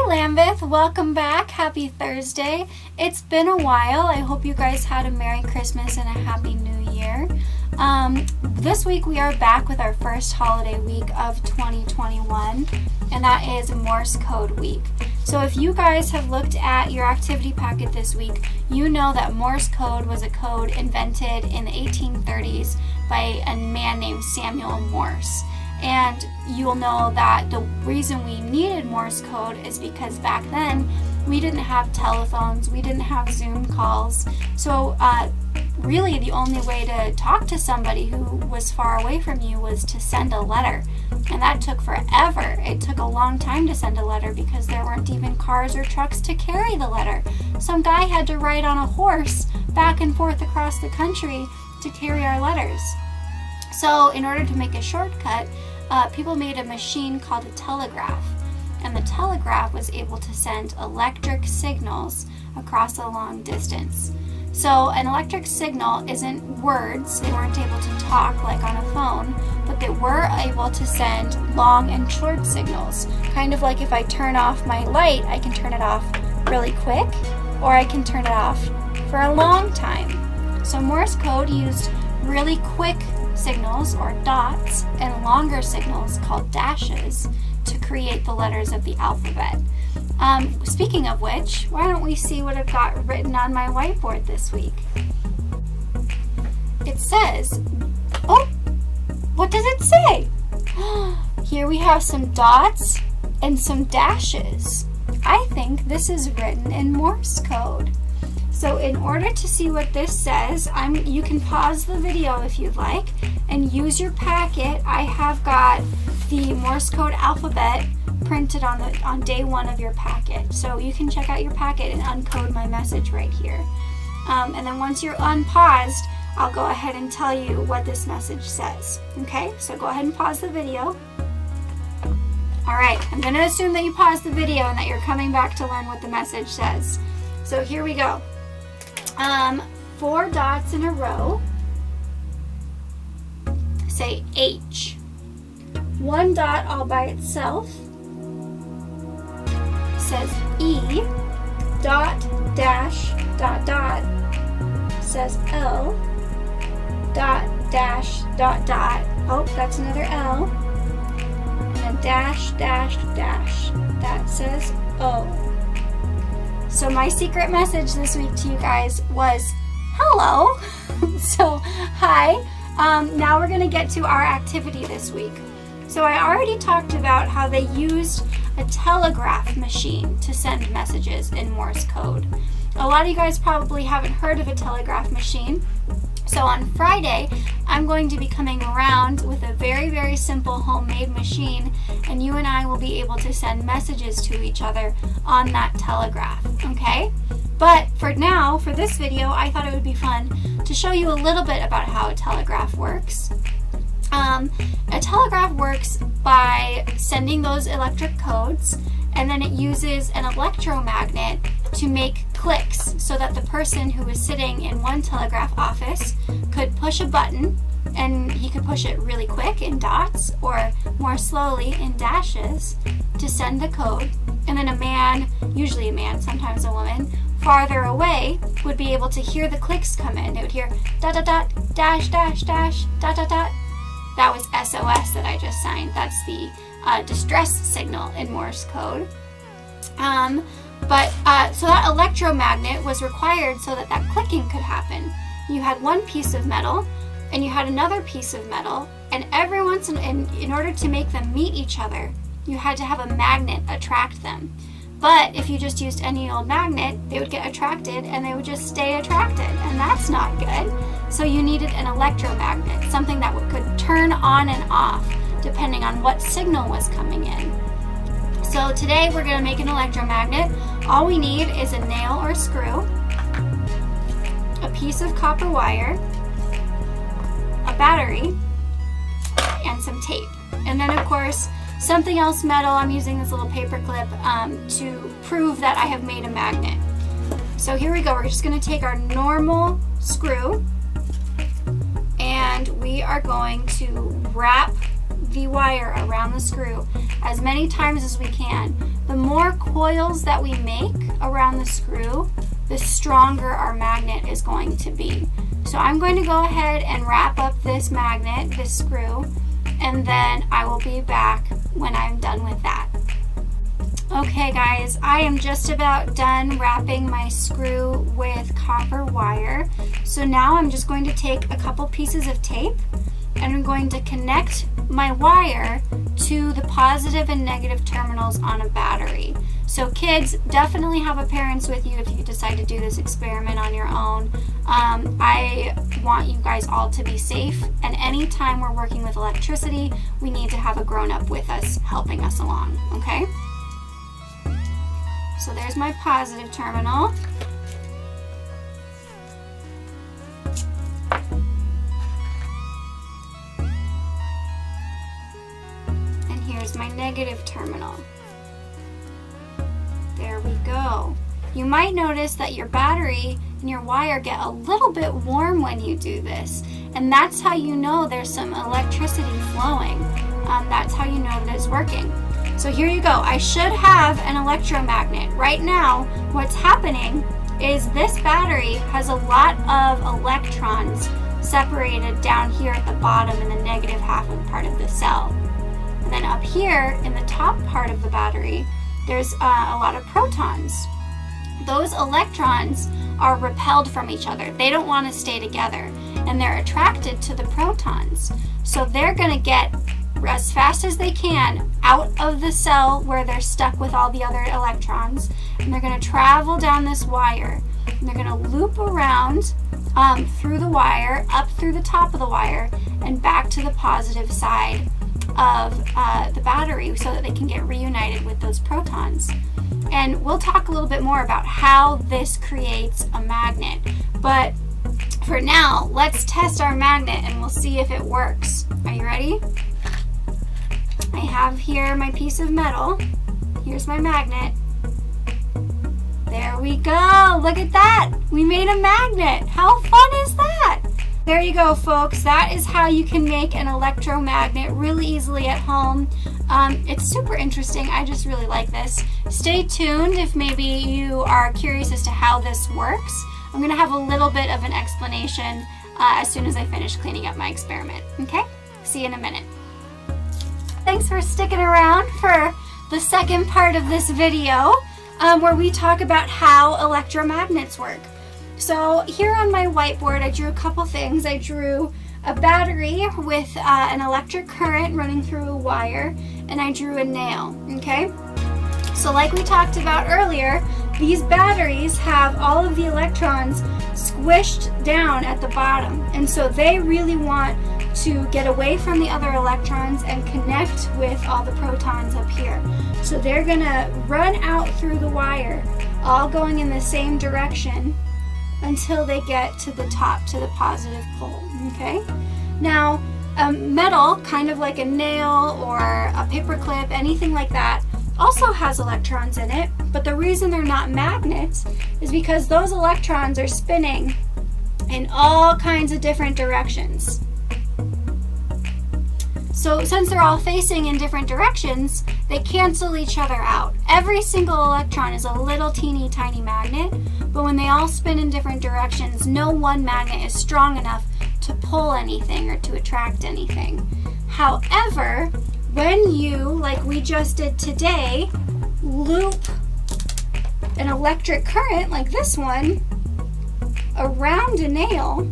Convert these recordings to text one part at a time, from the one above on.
Lambeth, welcome back. Happy Thursday. It's been a while. I hope you guys had a Merry Christmas and a Happy New Year. This week we are back with our first holiday week of 2021, and that is Morse Code week. So if you guys have looked at your activity packet this week, you know that Morse Code was a code invented in the 1830s by a man named Samuel Morse. And you'll know that the reason we needed Morse code is because back then we didn't have telephones, we didn't have Zoom calls. So really the only way to talk to somebody who was far away from you was to send a letter. And that took forever. It took a long time to send a letter because there weren't even cars or trucks to carry the letter. Some guy had to ride on a horse back and forth across the country to carry our letters. So in order to make a shortcut, people made a machine called a telegraph. And the telegraph was able to send electric signals across a long distance. So an electric signal isn't words. They weren't able to talk like on a phone, but they were able to send long and short signals. Kind of like if I turn off my light, I can turn it off really quick, or I can turn it off for a long time. So Morse code used really quick signals or dots and longer signals called dashes to create the letters of the alphabet. Speaking of which, why don't we see what I've got written on my whiteboard this week? It says, oh, what does it say? Here we have some dots and some dashes. I think this is written in Morse code. So in order to see what this says, you can pause the video if you'd like and use your packet. I have got the Morse code alphabet printed on day one of your packet. So you can check out your packet and uncode my message right here. And then once you're unpaused, I'll go ahead and tell you what this message says. Okay, so go ahead and pause the video. All right, I'm going to assume that you paused the video and that you're coming back to learn what the message says. So here we go. 4 dots in a row say H. 1 dot all by itself says E. Dot, dash, dot, dot says L. Dot, dash, dot, dot. Oh, that's another L. And then dash, dash, dash. That says O. So my secret message this week to you guys was, hello. So, hi. Now we're going to get to our activity this week. So I already talked about how they used a telegraph machine to send messages in Morse code. A lot of you guys probably haven't heard of a telegraph machine. So on Friday, I'm going to be coming around with a very, very simple homemade machine, and you and I will be able to send messages to each other on that telegraph, okay? But for now, for this video, I thought it would be fun to show you a little bit about how a telegraph works. A telegraph works by sending those electric codes, and then it uses an electromagnet to make clicks so that the person who is sitting in one telegraph office could push a button, and he could push it really quick in dots or more slowly in dashes to send the code. And then a man, usually a man, sometimes a woman, farther away would be able to hear the clicks come in. They would hear dot dot dot, dash dash dash, dot dot dot. That was SOS that I just signed. That's the distress signal in Morse code. So that electromagnet was required so that that clicking could happen. You had one piece of metal and you had another piece of metal, and every once in order to make them meet each other, you had to have a magnet attract them. But if you just used any old magnet, they would get attracted and they would just stay attracted, and that's not good. So you needed an electromagnet, something that could turn on and off depending on what signal was coming in. So today we're going to make an electromagnet. All we need is a nail or screw, a piece of copper wire, a battery, and some tape. And then of course something else metal. I'm using this little paper clip to prove that I have made a magnet. So here we go. We're just going to take our normal screw and we are going to wrap the wire around the screw as many times as we can. The more coils that we make around the screw, the stronger our magnet is going to be. So I'm going to go ahead and wrap up this magnet, this screw, and then I will be back when I'm done with that. Okay guys, I am just about done wrapping my screw with copper wire. So now I'm just going to take a couple pieces of tape and I'm going to connect my wire to the positive and negative terminals on a battery. So kids, definitely have a parents with you if you decide to do this experiment on your own. I want you guys all to be safe, and anytime we're working with electricity, we need to have a grown-up with us helping us along, okay? So there's my positive terminal. And here's my negative terminal. There we go. You might notice that your battery and your wire get a little bit warm when you do this, and that's how you know there's some electricity flowing. That's how you know that it's working. So here you go. I should have an electromagnet. Right now, what's happening is this battery has a lot of electrons separated down here at the bottom in the negative half of part of the cell. And then up here in the top part of the battery, there's a lot of protons. Those electrons are repelled from each other. They don't want to stay together, and they're attracted to the protons. So they're going to get as fast as they can out of the cell where they're stuck with all the other electrons, and they're going to travel down this wire, and they're going to loop around through the wire, up through the top of the wire, and back to the positive side of the battery so that they can get reunited with those protons. And we'll talk a little bit more about how this creates a magnet, but for now, let's test our magnet and we'll see if it works. Are you ready? I have here my piece of metal. Here's my magnet. There we go. Look at that. We made a magnet. How fun is that? There you go, folks. That is how you can make an electromagnet really easily at home. It's super interesting. I just really like this. Stay tuned if maybe you are curious as to how this works. I'm going to have a little bit of an explanation as soon as I finish cleaning up my experiment. Okay? See you in a minute. Thanks for sticking around for the second part of this video where we talk about how electromagnets work. So here on my whiteboard I drew a couple things. I drew a battery with an electric current running through a wire, and I drew a nail, okay? So like we talked about earlier, these batteries have all of the electrons squished down at the bottom, and so they really want to get away from the other electrons and connect with all the protons up here. So they're gonna run out through the wire, all going in the same direction until they get to the top, to the positive pole, okay? Now, metal, kind of like a nail or a paper clip, anything like that, also has electrons in it, but the reason they're not magnets is because those electrons are spinning in all kinds of different directions. So since they're all facing in different directions, they cancel each other out. Every single electron is a little teeny tiny magnet, but when they all spin in different directions, no one magnet is strong enough to pull anything or to attract anything. However, when you, like we just did today, loop an electric current like this one around a nail,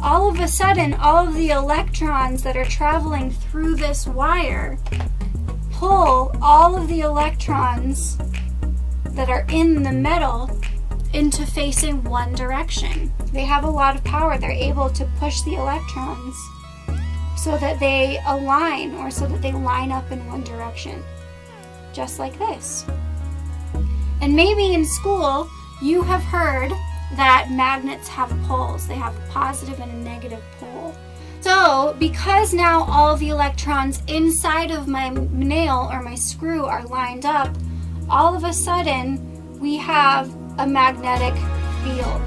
all of a sudden, all of the electrons that are traveling through this wire pull all of the electrons that are in the metal into facing one direction. They have a lot of power. They're able to push the electrons so that they align, or so that they line up in one direction, just like this. And maybe in school, you have heard that magnets have poles. They have a positive and a negative pole. So because now all of the electrons inside of my nail or my screw are lined up, all of a sudden we have a magnetic field,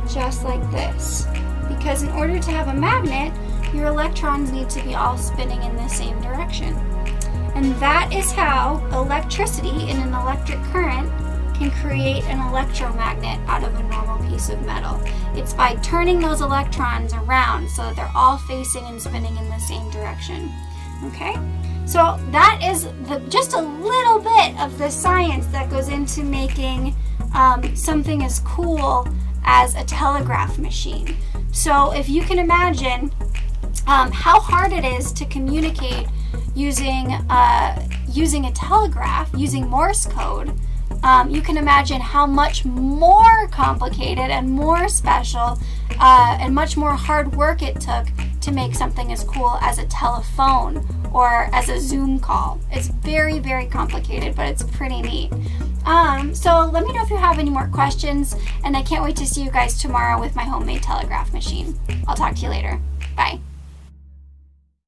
just like this. Because in order to have a magnet, your electrons need to be all spinning in the same direction. And that is how electricity in an electric current can create an electromagnet out of a normal piece of metal. It's by turning those electrons around so that they're all facing and spinning in the same direction. Okay? So that is just a little bit of the science that goes into making something as cool as a telegraph machine. So if you can imagine how hard it is to communicate using a telegraph, using Morse code, you can imagine how much more complicated and more special and much more hard work it took to make something as cool as a telephone or as a Zoom call. It's very, very complicated, but it's pretty neat. So let me know if you have any more questions, and I can't wait to see you guys tomorrow with my homemade telegraph machine. I'll talk to you later. Bye.